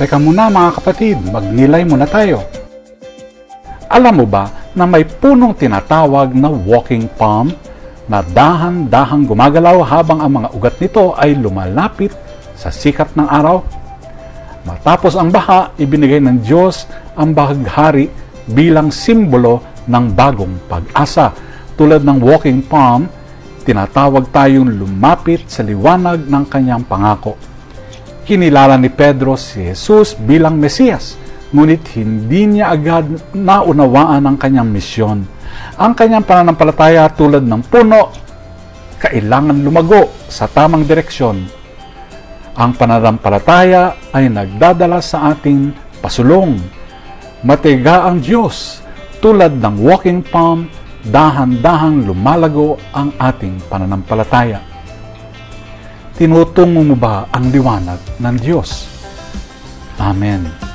Teka muna mga kapatid, magnilay muna tayo. Alam mo ba na may punong tinatawag na walking palm na dahan-dahang gumagalaw habang ang mga ugat nito ay lumalapit sa sikat ng araw? Matapos ang baha, ibinigay ng Diyos ang bahaghari bilang simbolo ng bagong pag-asa. Tulad ng walking palm, tinatawag tayong lumapit sa liwanag ng kanyang pangako. Kinilala ni Pedro si Jesus bilang Mesiyas, ngunit hindi niya agad naunawaan ang kanyang misyon. Ang kanyang pananampalataya tulad ng puno, kailangan lumago sa tamang direksyon. Ang pananampalataya ay nagdadala sa ating pasulong. Matiga ang Diyos, tulad ng walking palm, dahan-dahang lumalago ang ating pananampalataya. Tinutungo mo ba ang liwanag ng Diyos? Amen.